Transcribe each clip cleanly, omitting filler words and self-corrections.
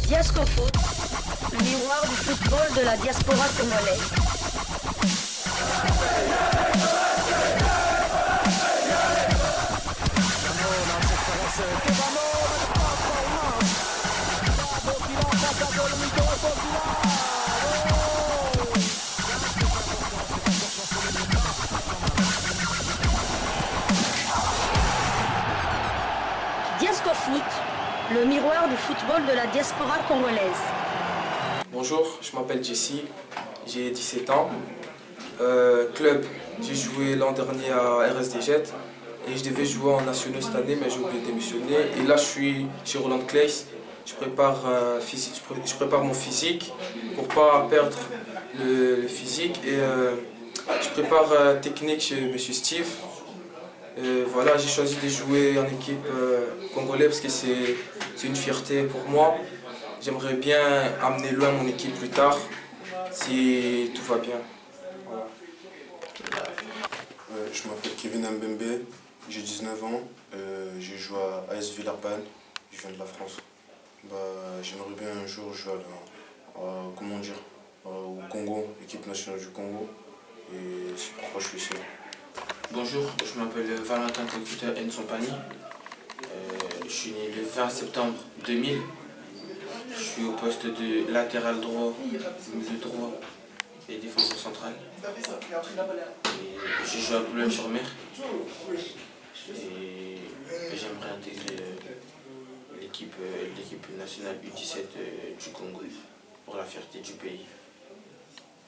Diascofoot, le miroir du football de la diaspora congolaise. Diascofoot, le miroir du football de la diaspora congolaise. Bonjour, je m'appelle Jessie, j'ai 17 ans. Club, j'ai joué l'an dernier à RSD Jet et je devais jouer en national cette année mais j'ai oublié de démissionner. Et là je suis chez Roland Claes, je prépare mon physique pour pas perdre le physique et je prépare technique chez Monsieur Steve. Voilà, j'ai choisi de jouer en équipe congolaise parce que c'est une fierté pour moi. J'aimerais bien amener loin mon équipe plus tard, si tout va bien. Voilà. Je m'appelle Kevin Mbembe, j'ai 19 ans, je joue à AS Villeurbanne, je viens de la France. J'aimerais bien un jour jouer au Congo, équipe nationale du Congo, et c'est pourquoi je suis ici. Bonjour, je m'appelle Valentin Kokuta Nsompani. Je suis né le 20 septembre 2000. Je suis au poste de latéral droit, milieu droit et défenseur central. Je joue à Boulogne-sur-Mer. Et j'aimerais intégrer l'équipe nationale U17 du Congo pour la fierté du pays.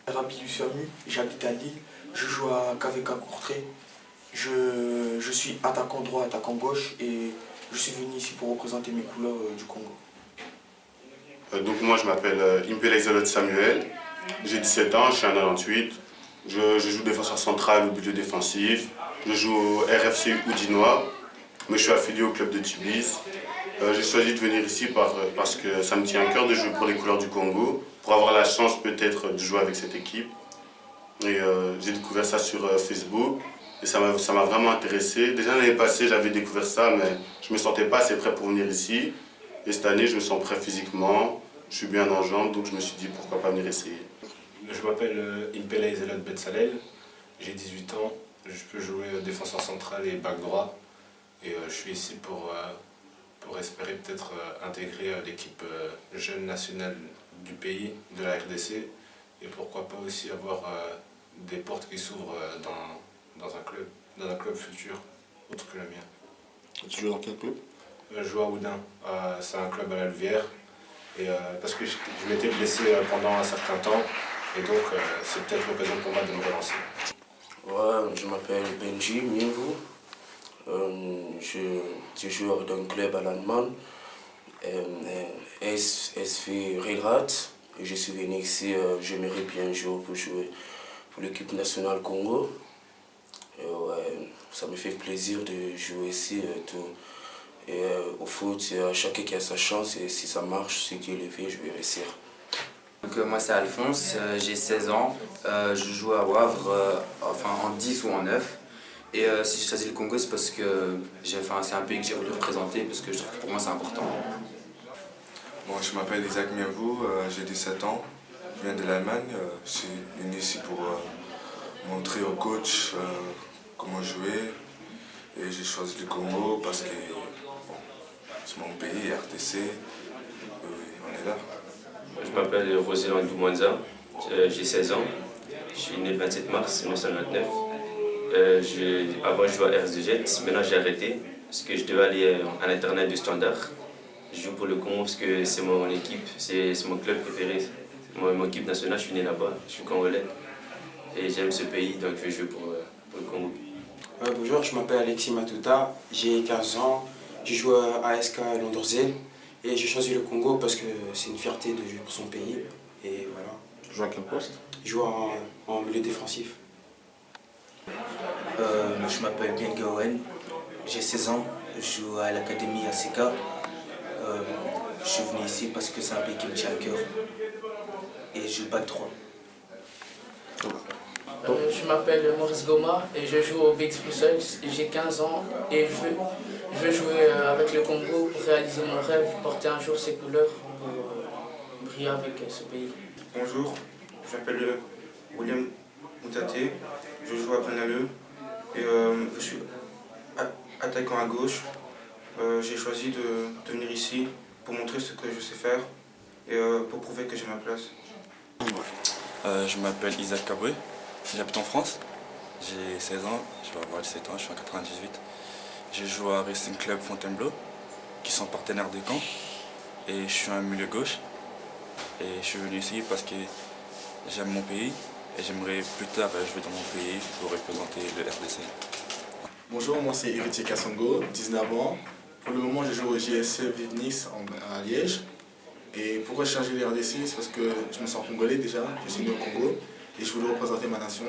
Rabi Luciamu, j'habite à Lille, je joue à KVK Courtrai. Je suis attaquant droit, attaquant gauche et je suis venu ici pour représenter mes couleurs du Congo. Donc moi je m'appelle Impele Exalot Samuel, j'ai 17 ans, je suis un 98, je joue défenseur central ou milieu défensif, je joue au RFC Oudinois, mais je suis affilié au club de Tubize. J'ai choisi de venir ici parce que ça me tient à cœur de jouer pour les couleurs du Congo, pour avoir la chance peut-être de jouer avec cette équipe. Et j'ai découvert ça sur Facebook et ça m'a vraiment intéressé. Déjà l'année passée j'avais découvert ça mais je ne me sentais pas assez prêt pour venir ici. Et cette année je me sens prêt physiquement, je suis bien en jambes donc je me suis dit pourquoi pas venir essayer. Je m'appelle Impele Ezelot Betsalel, j'ai 18 ans, je peux jouer défenseur central et back droit. Et je suis ici pour espérer peut-être intégrer l'équipe jeune nationale du pays, de la RDC. Et pourquoi pas aussi avoir des portes qui s'ouvrent dans un club futur, autre que le mien. Tu joues dans quel club? Je joue à Oudin, c'est un club à la Louvière. Et parce que je m'étais blessé pendant un certain temps. Et donc c'est peut-être l'occasion pour moi de me relancer. Ouais, je m'appelle Benji Mienvou. Je joue dans un club à l'Allemagne, SV Relrat. Je suis venu ici, j'aimerais bien jouer pour l'équipe nationale Congo. Ouais, ça me fait plaisir de jouer ici. Au foot, chacun qui a sa chance et si ça marche, si Dieu le fait, je vais réussir. Donc, moi c'est Alphonse, j'ai 16 ans, je joue à Wavre en 10 ou en 9. Et si j'ai choisi le Congo, c'est parce que c'est un pays que j'ai voulu représenter parce que je trouve que pour moi c'est important. Bon, je m'appelle Isaac Mienvou, j'ai 17 ans, je viens de l'Allemagne. Je suis venu ici pour montrer au coach comment jouer. Et j'ai choisi le Congo parce que c'est mon pays, RDC, on est là. Je m'appelle Roséland Doumanza, j'ai 16 ans, je suis né le 27 mars 1999. Avant je jouais à RSDG, maintenant j'ai arrêté parce que je devais aller à l'internat du Standard. Je joue pour le Congo parce que c'est mon équipe, c'est mon club préféré, mon équipe nationale, je suis né là-bas, je suis congolais et j'aime ce pays donc je vais jouer pour le Congo. Bonjour, je m'appelle Alexis Matuta, j'ai 15 ans, je joue à ASK Londorzeel et j'ai choisi le Congo parce que c'est une fierté de jouer pour son pays et voilà. Tu joues à quel poste? Je joue en milieu défensif. Je m'appelle Bien Gawen, j'ai 16 ans, je joue à l'académie ACK. Je suis venu ici parce que c'est un pays qui me tient à cœur et je joue pas de 3. Je m'appelle Maurice Goma et je joue au BX Brussels. J'ai 15 ans et Je veux jouer avec le Congo pour réaliser mon rêve, porter un jour ses couleurs pour briller avec ce pays. Bonjour, je m'appelle William Moutaté, je joue à Braine-l'Alleud et je suis attaquant à gauche. J'ai choisi de venir ici pour montrer ce que je sais faire et pour prouver que j'ai ma place. Je m'appelle Isaac Caboué, j'habite en France, j'ai 16 ans, je vais avoir 17 ans, je suis en 98. Je joue à Racing Club Fontainebleau, qui sont partenaires de Caen, et je suis un milieu gauche. Et je suis venu ici parce que j'aime mon pays et j'aimerais plus tard jouer dans mon pays pour représenter le RDC. Bonjour, moi c'est Héritier Kassongo, 19 ans. Pour le moment, je joue au JSC Vive Nice à Liège. Et pourquoi j'ai changé le RDC? C'est parce que je me sens congolais déjà, je suis né au Congo et je voulais représenter ma nation.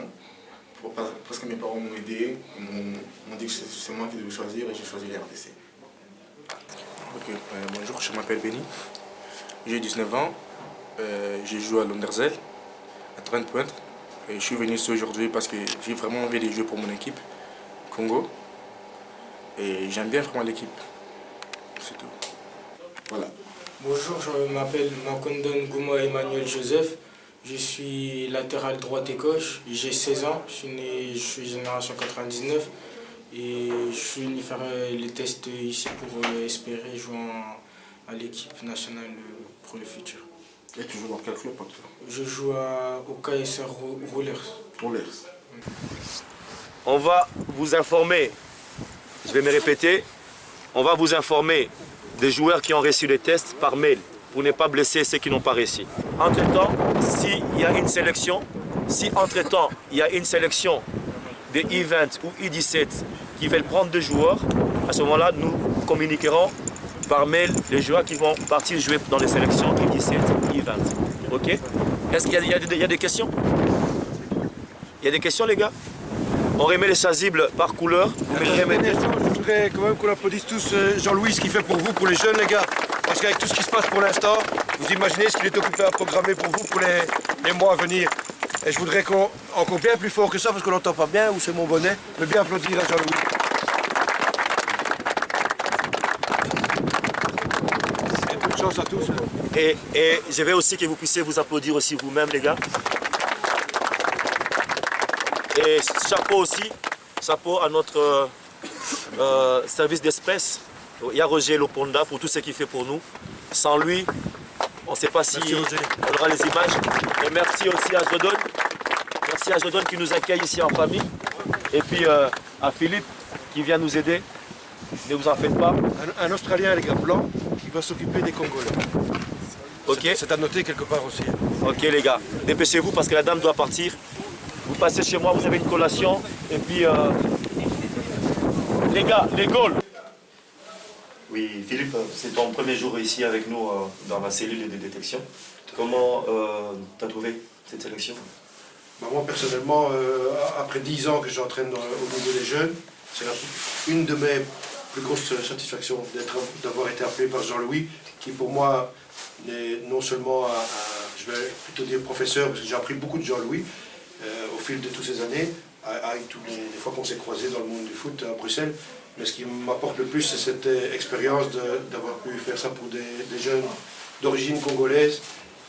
Parce que mes parents m'ont aidé, m'ont dit que c'est moi qui devais choisir et j'ai choisi le RDC. Ok, bonjour, je m'appelle Benny, j'ai 19 ans, j'ai joué à Londerzeel, à 30 points. Et je suis venu ici aujourd'hui parce que j'ai vraiment envie de jouer pour mon équipe, Congo. Et j'aime bien vraiment l'équipe, c'est tout. Voilà. Bonjour, je m'appelle Makondon Gouma Emmanuel Joseph. Je suis latéral droite et gauche. J'ai 16 ans, je suis génération 99 et je suis venu faire les tests ici pour espérer jouer à l'équipe nationale pour le futur. Et tu joues dans quel club? Je joue au KSR Roulers. On va vous informer, je vais me répéter, on va vous informer des joueurs qui ont reçu les tests par mail pour ne pas blesser ceux qui n'ont pas reçu. Entre-temps, s'il y a une sélection, de U20 ou U17 qui veulent prendre des joueurs, à ce moment-là, nous communiquerons par mail les joueurs qui vont partir jouer dans les sélections U17, U20. Ok? Est-ce qu'il y a des questions? Il y a des questions, les gars? On remet les chasubles par couleur. Je voudrais quand même qu'on applaudisse tous Jean-Louis, ce qu'il fait pour vous, pour les jeunes, les gars. Parce qu'avec tout ce qui se passe pour l'instant, vous imaginez ce qu'il est occupé à programmer pour vous pour les mois à venir. Et je voudrais qu'on encore bien plus fort que ça, parce qu'on n'entend pas bien, ou c'est mon bonnet, mais bien applaudir à Jean-Louis. Bonne chance à tous. Et je vais aussi que vous puissiez vous applaudir aussi vous-même, les gars. Et chapeau aussi, chapeau à notre service d'espèce. Il y a Roger Loponda pour tout ce qu'il fait pour nous. Sans lui, on ne sait pas si on aura les images. Et merci aussi à Jodon. Merci à Jodon qui nous accueille ici en famille. Et puis à Philippe qui vient nous aider. Ne vous en faites pas. Un Australien, les gars, blanc, qui va s'occuper des Congolais. Ok. C'est à noter quelque part aussi. Ok les gars, dépêchez-vous parce que la dame doit partir. Vous passez chez moi, vous avez une collation. Et puis les gars, les goals. Oui, Philippe, c'est ton premier jour ici avec nous dans la cellule de détection. Comment tu as trouvé cette sélection? Moi, personnellement, après 10 ans que j'entraîne au niveau des jeunes, c'est une de mes plus grosses satisfactions d'avoir été appelé par Jean-Louis, qui pour moi est non seulement je vais plutôt dire professeur, parce que j'ai appris beaucoup de Jean-Louis au fil de toutes ces années, avec toutes les fois qu'on s'est croisés dans le monde du foot à Bruxelles. Mais ce qui m'apporte le plus, c'est cette expérience d'avoir pu faire ça pour des jeunes d'origine congolaise.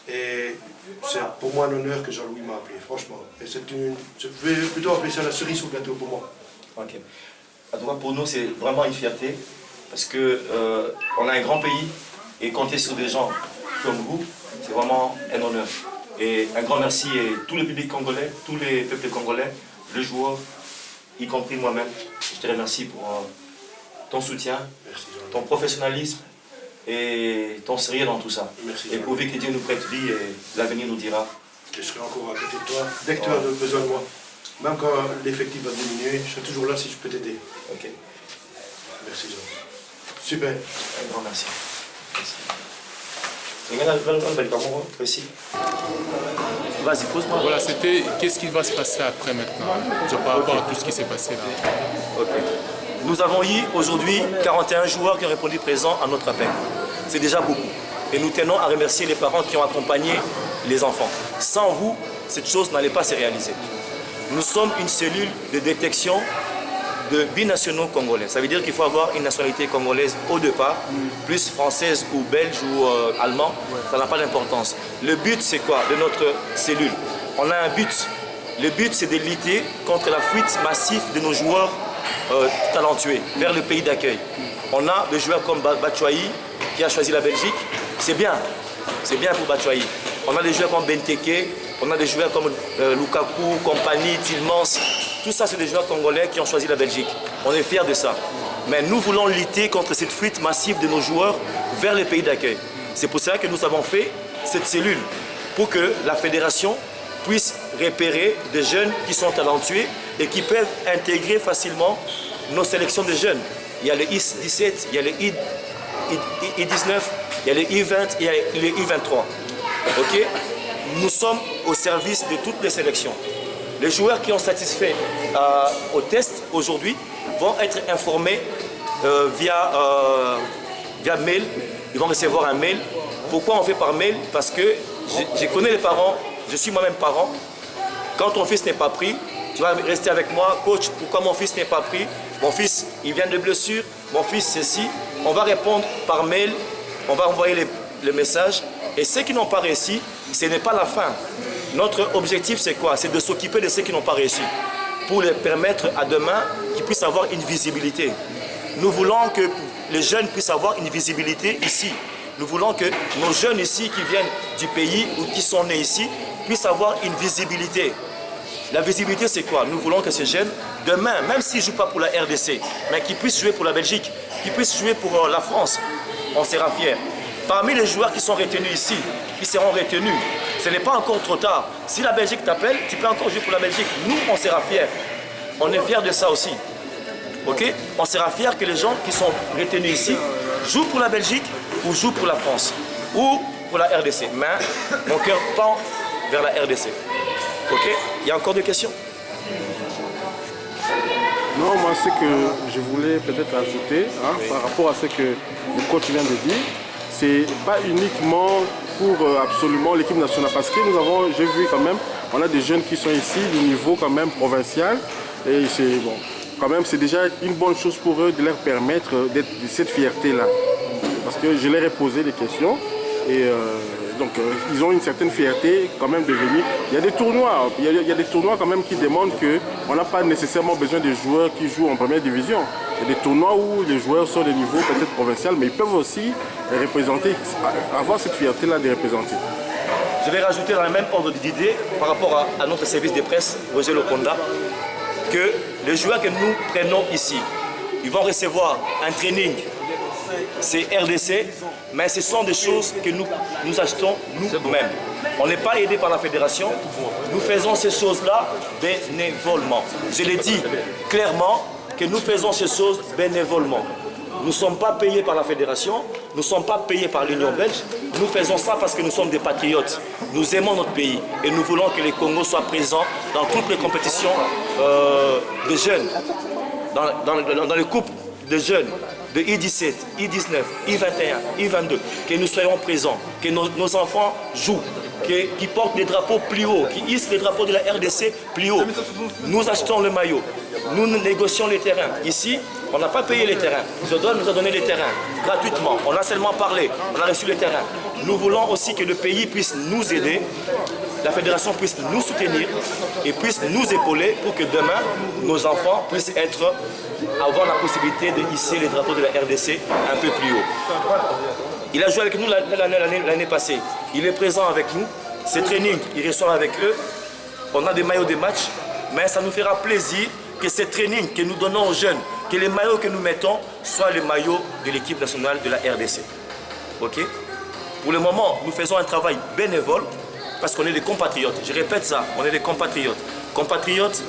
Et c'est pour moi un honneur que Jean-Louis m'a appelé, franchement. Et je vais plutôt appeler ça la cerise sur le gâteau pour moi. Ok. Pour nous, c'est vraiment une fierté, parce qu'on a un grand pays, et compter sur des gens comme vous, c'est vraiment un honneur. Et un grand merci à tout le public congolais, tous les peuples congolais, les joueurs, y compris moi-même. Je te remercie pour ton soutien, ton professionnalisme et ton sérieux dans tout ça. Merci, et prouver que Dieu nous prête vie et l'avenir nous dira. Je serai encore à côté de toi dès que tu as besoin de moi. Même quand l'effectif va diminuer, je serai toujours là si je peux t'aider. Ok. Merci Jean. Super. Un grand merci. Vas-y, pose-moi. Voilà, c'était qu'est-ce qui va se passer après maintenant, par rapport à tout ce qui s'est passé là. Ok. Nous avons eu aujourd'hui 41 joueurs qui ont répondu présent à notre appel. C'est déjà beaucoup. Et nous tenons à remercier les parents qui ont accompagné les enfants. Sans vous, cette chose n'allait pas se réaliser. Nous sommes une cellule de détection de binationaux congolais. Ça veut dire qu'il faut avoir une nationalité congolaise au départ, plus française ou belge ou allemand, ça n'a pas d'importance. Le but, c'est quoi de notre cellule? On a un but. Le but, c'est de lutter contre la fuite massive de nos joueurs talentueux vers le pays d'accueil. On a des joueurs comme Batshuayi qui a choisi la Belgique. C'est bien pour Batshuayi. On a des joueurs comme Benteke, on a des joueurs comme Lukaku, compagnie, Tillmans. Tout ça, c'est des joueurs congolais qui ont choisi la Belgique. On est fiers de ça. Mais nous voulons lutter contre cette fuite massive de nos joueurs vers les pays d'accueil. C'est pour ça que nous avons fait cette cellule, pour que la fédération puisse repérer des jeunes qui sont talentueux et qui peuvent intégrer facilement nos sélections de jeunes. Il y a le I-17, il y a le I-19, il y a le I-20, il y a le I-23. Ok? Nous sommes au service de toutes les sélections. Les joueurs qui ont satisfait au test aujourd'hui vont être informés via mail. Ils vont recevoir un mail. Pourquoi on fait par mail? Parce que je connais les parents, je suis moi-même parent. Quand ton fils n'est pas pris, tu vas rester avec moi. Coach, pourquoi mon fils n'est pas pris? Mon fils, il vient de blessure. Mon fils, ceci. On va répondre par mail. On va envoyer le message. Et ceux qui n'ont pas réussi, ce n'est pas la fin. Notre objectif, c'est quoi? C'est de s'occuper de ceux qui n'ont pas réussi, pour les permettre à demain qu'ils puissent avoir une visibilité. Nous voulons que les jeunes puissent avoir une visibilité ici. Nous voulons que nos jeunes ici qui viennent du pays ou qui sont nés ici puissent avoir une visibilité. La visibilité, c'est quoi? Nous voulons que ces jeunes, demain, même s'ils ne jouent pas pour la RDC, mais qu'ils puissent jouer pour la Belgique, qu'ils puissent jouer pour la France, on sera fiers. Parmi les joueurs qui sont retenus ici, qui seront retenus, ce n'est pas encore trop tard. Si la Belgique t'appelle, tu peux encore jouer pour la Belgique. Nous, on sera fiers. On est fiers de ça aussi. Ok? On sera fiers que les gens qui sont retenus ici jouent pour la Belgique ou jouent pour la France ou pour la RDC. Mais mon cœur pend vers la RDC. Ok? Il y a encore des questions? Non, moi, ce que je voulais peut-être ajouter par rapport à ce que le coach vient de dire, c'est pas uniquement pour absolument l'équipe nationale, parce que j'ai vu quand même, on a des jeunes qui sont ici du niveau quand même provincial, et c'est bon, quand même c'est déjà une bonne chose pour eux de leur permettre d'être de cette fierté-là, parce que je leur ai posé des questions, et donc ils ont une certaine fierté quand même de venir. Il y a des tournois, il y a des tournois quand même qui demandent qu'on n'a pas nécessairement besoin de joueurs qui jouent en première division. Il y a des tournois où les joueurs sont de niveau peut-être provincial, mais ils peuvent aussi représenter, avoir cette fierté-là de représenter. Je vais rajouter dans le même ordre d'idée par rapport à notre service de presse, Roger Loponda, que les joueurs que nous prenons ici, ils vont recevoir un training, c'est RDC, mais ce sont des choses que nous achetons nous-mêmes. On n'est pas aidé par la fédération, nous faisons ces choses-là bénévolement. Je l'ai dit clairement que nous faisons ces choses bénévolement. Nous ne sommes pas payés par la fédération, nous ne sommes pas payés par l'Union belge, nous faisons ça parce que nous sommes des patriotes. Nous aimons notre pays et nous voulons que les Congos soient présents dans toutes les compétitions de jeunes, dans les coupes de jeunes, de I-17, I-19, I-21, I-22, que nous soyons présents, que nos enfants jouent, qui portent des drapeaux plus hauts, qui hissent les drapeaux de la RDC plus haut. Nous achetons le maillot, nous négocions les terrains. Ici, on n'a pas payé les terrains. Zodone nous a donné les terrains gratuitement. On a seulement parlé, on a reçu les terrains. Nous voulons aussi que le pays puisse nous aider, la fédération puisse nous soutenir et puisse nous épauler pour que demain, nos enfants puissent avoir la possibilité de hisser les drapeaux de la RDC un peu plus haut. Il a joué avec nous l'année passée. Il est présent avec nous. Ces trainings, il reçoit avec eux. On a des maillots de match, mais ça nous fera plaisir que ces trainings que nous donnons aux jeunes, que les maillots que nous mettons soient les maillots de l'équipe nationale de la RDC. Ok? Pour le moment, nous faisons un travail bénévole parce qu'on est des compatriotes. Je répète ça, on est des compatriotes. Patriotes,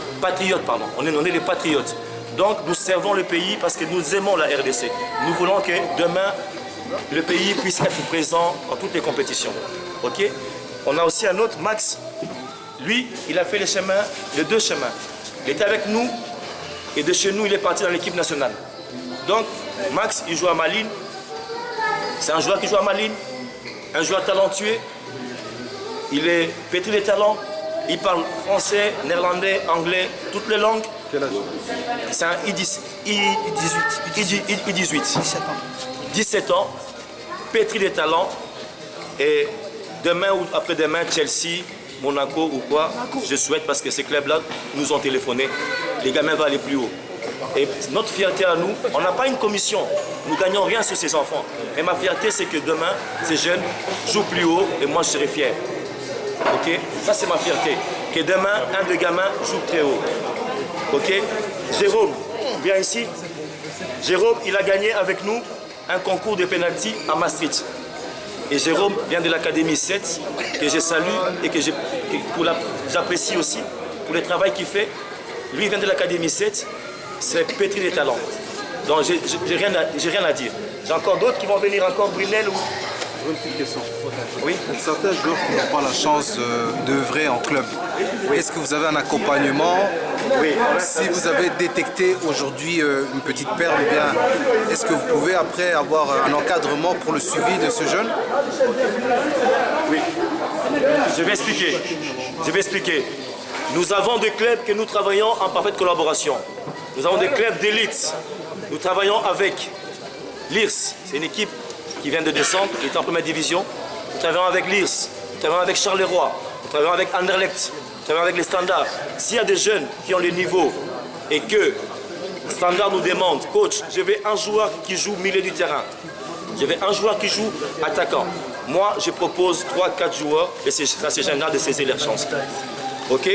pardon. On est des patriotes. Donc nous servons le pays parce que nous aimons la RDC. Nous voulons que demain, le pays puisse être présent dans toutes les compétitions. Ok? On a aussi un autre, Max. Lui, il a fait les deux chemins. Il était avec nous et de chez nous, il est parti dans l'équipe nationale. Donc, Max, il joue à Malines. C'est un joueur qui joue à Malines, un joueur talentueux. Il est pétri de talent. Il parle français, néerlandais, anglais, toutes les langues. Quel âge? C'est un I18. 17 ans, pétri de talent. Et demain ou après-demain, Chelsea, Monaco ou quoi, je souhaite parce que ces clubs-là nous ont téléphoné. Les gamins vont aller plus haut. Et notre fierté à nous, on n'a pas une commission. Nous ne gagnons rien sur ces enfants. Et ma fierté, c'est que demain, ces jeunes jouent plus haut et moi, je serai fier. Ok? Ça, c'est ma fierté. Que demain, un des gamins joue très haut. Ok? Jérôme, viens ici. Jérôme, il a gagné avec nous un concours de pénalty à Maastricht. Et Jérôme vient de l'Académie 7, que je salue et que j'apprécie aussi pour le travail qu'il fait. Lui, il vient de l'Académie 7, c'est pétri de talent. Donc, j'ai rien à dire. J'ai encore d'autres qui vont venir, encore Brunel ou... Une petite question. Oui. Pour certains joueurs qui n'ont pas la chance d'œuvrer en club, est-ce que vous avez un accompagnement? Oui. Si vous avez détecté aujourd'hui une petite perle, eh bien, est-ce que vous pouvez après avoir un encadrement pour le suivi de ce jeune? Oui. Je vais expliquer. Nous avons des clubs que nous travaillons en parfaite collaboration. Nous avons des clubs d'élite. Nous travaillons avec l'IRS, c'est une équipe qui vient de descendre, qui est en première division. Nous travaillons avec l'IRS, nous travaillons avec Charleroi, nous travaillons avec Anderlecht, nous travaillons avec les Standards. S'il y a des jeunes qui ont le niveau et que Standard nous demande, coach, je veux un joueur qui joue milieu du terrain, je veux un joueur qui joue attaquant. Moi, je propose 3-4 joueurs et c'est à ces jeunes-là de saisir leur chance. Ok?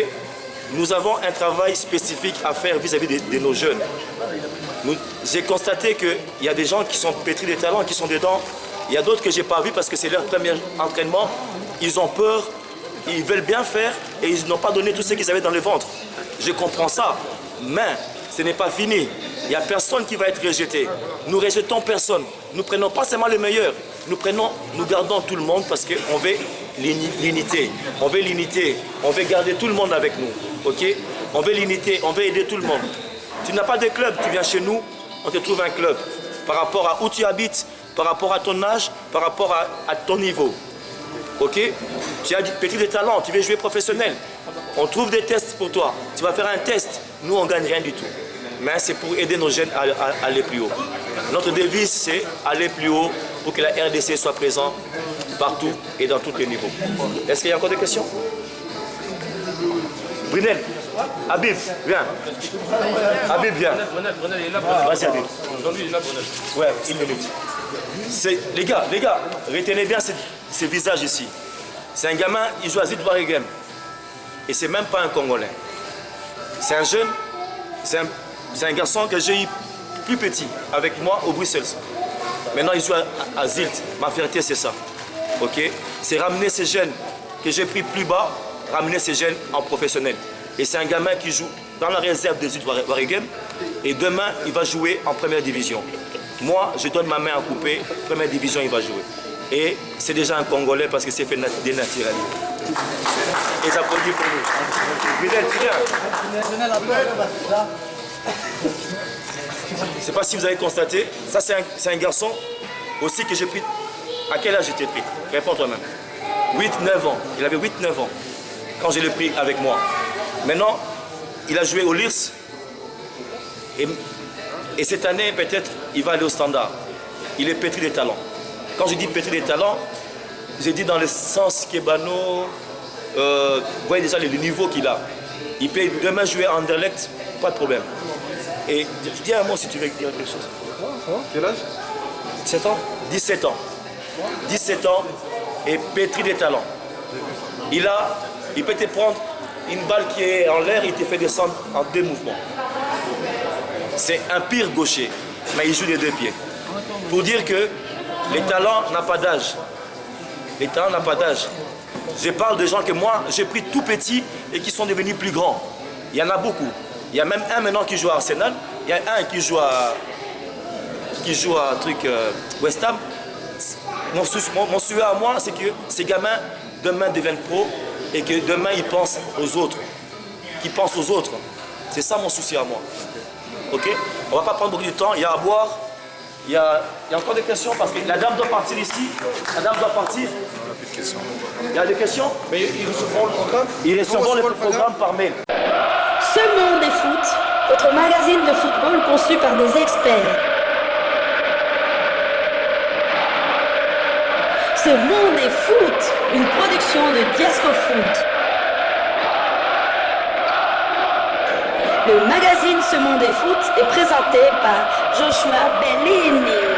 Nous avons un travail spécifique à faire vis-à-vis de nos jeunes. J'ai constaté qu'il y a des gens qui sont pétris de talent, qui sont dedans. Il y a d'autres que je n'ai pas vus parce que c'est leur premier entraînement. Ils ont peur, ils veulent bien faire et ils n'ont pas donné tout ce qu'ils avaient dans le ventre. Je comprends ça, mais ce n'est pas fini. Il n'y a personne qui va être rejeté. Nous ne rejetons personne. Nous ne prenons pas seulement le meilleur. Nous gardons tout le monde parce qu'on veut l'unité. On veut l'unité. On veut garder tout le monde avec nous. Ok? On veut l'unité. On veut aider tout le monde. Tu n'as pas de club, tu viens chez nous, on te trouve un club. Par rapport à où tu habites, par rapport à ton âge, par rapport à ton niveau. Ok? Tu as du petit de talent, tu veux jouer professionnel. On trouve des tests pour toi. Tu vas faire un test. Nous, on ne gagne rien du tout. Mais c'est pour aider nos jeunes à aller plus haut. Notre devise, c'est aller plus haut pour que la RDC soit présente partout et dans tous les niveaux. Est-ce qu'il y a encore des questions? Brunel, Habib, viens. Habib, viens. Vas-y, Habib. Ouais, une minute. Les gars, retenez bien ces visages ici. C'est un gamin, il joue à Zid Waregem. Et c'est même pas un Congolais. C'est un jeune, c'est un garçon que j'ai eu plus petit avec moi au Bruxelles. Maintenant, il joue à Zilt. Ma fierté, c'est ça. Ok? C'est ramener ces jeunes que j'ai pris plus bas, ramener ces jeunes en professionnel. Et c'est un gamin qui joue dans la réserve de Zid Waregem. Et demain, il va jouer en première division. Moi, je donne ma main à couper. Première division, il va jouer. Et c'est déjà un Congolais parce que c'est fait dénaturalisé. Et j'applaudis pour nous. Fidèle, tu viens. Je ne sais pas si vous avez constaté, ça c'est un garçon aussi que j'ai pris. À quel âge j'étais pris? Réponds toi-même. 8-9 ans. Il avait 8-9 ans quand je l'ai pris avec moi. Maintenant, il a joué au LIRS. Et cette année, peut-être, il va aller au Standard. Il est pétri de talent. Quand je dis pétri de talent, j'ai dit dans le sens qu'Ebano, vous voyez déjà le niveau qu'il a. Il peut demain jouer à Anderlecht, pas de problème. Et dis un mot si tu veux dire quelque chose. Quel âge? 17 ans. 17 ans. 17 ans et pétri de talent. Il peut te prendre une balle qui est en l'air, il te fait descendre en 2 mouvements. C'est un pire gaucher, mais il joue des 2 pieds. Pour dire que les talents n'ont pas d'âge. Les talents n'ont pas d'âge. Je parle de gens que moi, j'ai pris tout petit et qui sont devenus plus grands. Il y en a beaucoup. Il y a même un maintenant qui joue à Arsenal. Il y a un qui joue à West Ham. Mon souhait à moi, c'est que ces gamins demain deviennent pro et que demain ils pensent aux autres. Qu'ils pensent aux autres. C'est ça mon souci à moi. Ok? On ne va pas prendre beaucoup de temps. Il y a à boire. Il y a encore des questions parce que la dame doit partir ici. La dame doit partir. Il y a des questions? Mais ils recevront le programme. Ils recevront le programme par mail. Ce monde est foot votre magazine de football conçu par des experts. Ce monde est foot, une production de Diasco Foot. Le magazine Ce monde est foot est présenté par Joshua Bellini.